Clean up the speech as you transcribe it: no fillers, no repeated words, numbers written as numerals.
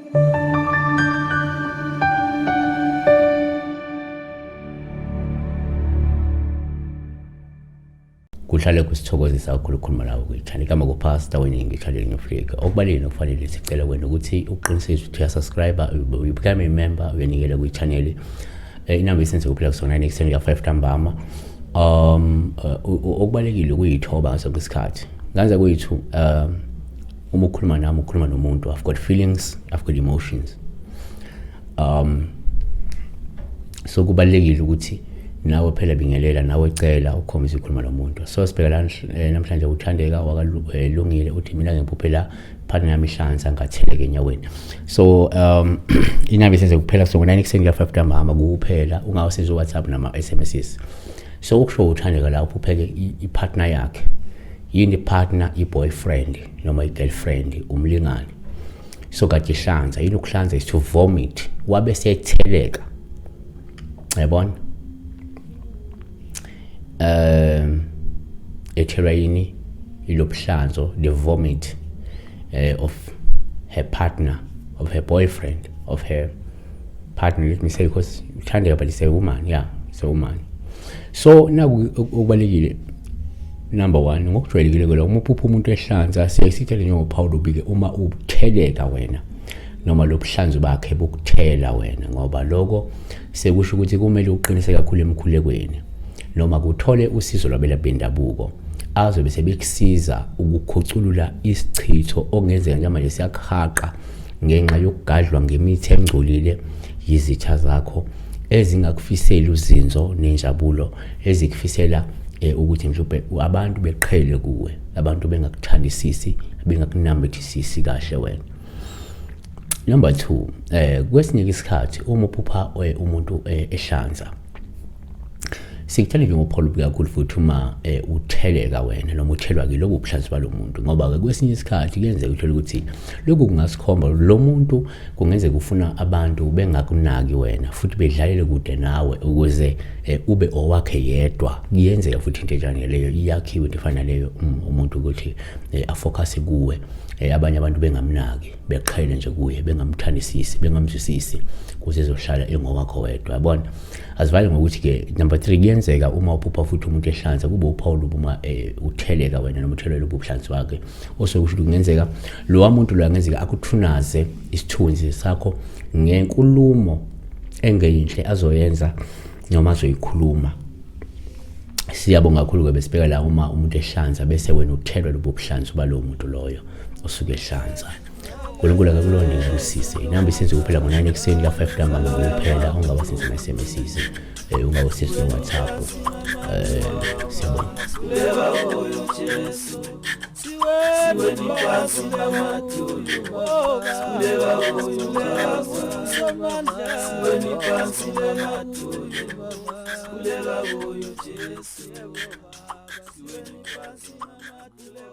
Kuhlale kusithokozisa kakhulu ukukhuluma nawe kwi-channel igama kuPastor Winning iChannel Africa. Okubalulekile okufanele sicela wena ukuthi uqinisekise ukuthi uyasubscribe, you become a member, uyanikela kwi-channel. Inamba isenze kuphela kusona 9 ntambama. Okubalulekile ukuyithoba ngaso isikhathi. Nganze kwethu uma ukhuluma nami ukhuluma nomuntu, I've got feelings, I've got emotions. So kubalulekile ukuthi nawe phela bingelela nawe cela ukhombisa ukukhuluma nomuntu. So sibheka namhlanje uthandeka wakalungile uthi mina ngemphuphela partner yami Hlanza ngatheleke enyaweni. So inamba isenze kuphela kusona 9 ntambama kuphela ungawusiza WhatsApp nama SMSs. So ukusho uthandeka la uphupheke ipartner yakhe. Yini partner, i-boyfriend noma i-girlfriend, umlingani. So kade Hlanza yini ukuhlanza is to vomit wabe setheleka. Yabona? Etherayini ilobhlanzo, the vomit of her partner, of her boyfriend, of her partner. Let me say, because uthandeka but it's a woman, yeah, it's a woman. So naku okubalekile number 1 ngokujwayelekile kwela uma uphupha umuntu eHlanza siyasithele njengoPaul ubike uma ubutheleka wena noma lobhlanzo bakhe bokuthela wena, ngoba lokho sekusho ukuthi kumele uqinise kakhulu emkhulekweni noma kuthole usizo lwabela bendabuko azobe sebekusiza ukukhuculula isichitho ongenzeka njengamanje siyakhaqa ngenxa yokugadlwa ngemithi engcolile yizitha zakho ezingakufisela uzinzo nenjabulo, ezikufisela ukuthi mhlawumbe abantu beqhele kuwe, abantu bengakuthandisisi, bengakunambithisisi kahle wena. Number 2, kwesinye isikhathi uma uphupha umuntu eHlanza sikuthanda nje ngoPaul ubike kakhulu futhi uma utheleka wena noma uthelwa ke lokho ubuhlanzi balo muntu, ngoba ke kwesinye isikhathi kuyenzeka uthola ukuthi lokho kungasikhomba lo muntu kungenzeka ufuna abantu bengakunaki wena futhi bedlalele kude nawe ukuze ube owakhe yedwa. Kuyenzeka futhi into enjani leyo iyakhiwe into efana leyo umuntu ukuthi afocus kuwe, abanye abantu bengamnaki, beqhele nje kuye, bengamthandisisi, bengamzwisisi kuze ezohlala engowakho wedwa. Yabona? Asivale ngokuthi ke number 3 kuyenzeka uma uphupha futhi umuntu eHlanza kube uPaul uma utheleka wena noma uthelwe lobuhlanzi wakhe, osokusho ukuthi kungenzeka lo muntu lo angenzeka akuthunaze isithunzi sakho ngenkulumo engeyinhle azoyenza noma azoyikhuluma. Siyabonga kakhulu ke besibeka la uma umuntu eHlanza bese wena uthelwe lobuhlanzi balo muntu loyo osuke eHlanza. Nkulunkulu akakulonde ngusise. Inamba isenze kuphela ngo9 5 ntambama kuphela, ungaba senze SMS, ungaba senze WhatsApp. Siyabonga. Kuleka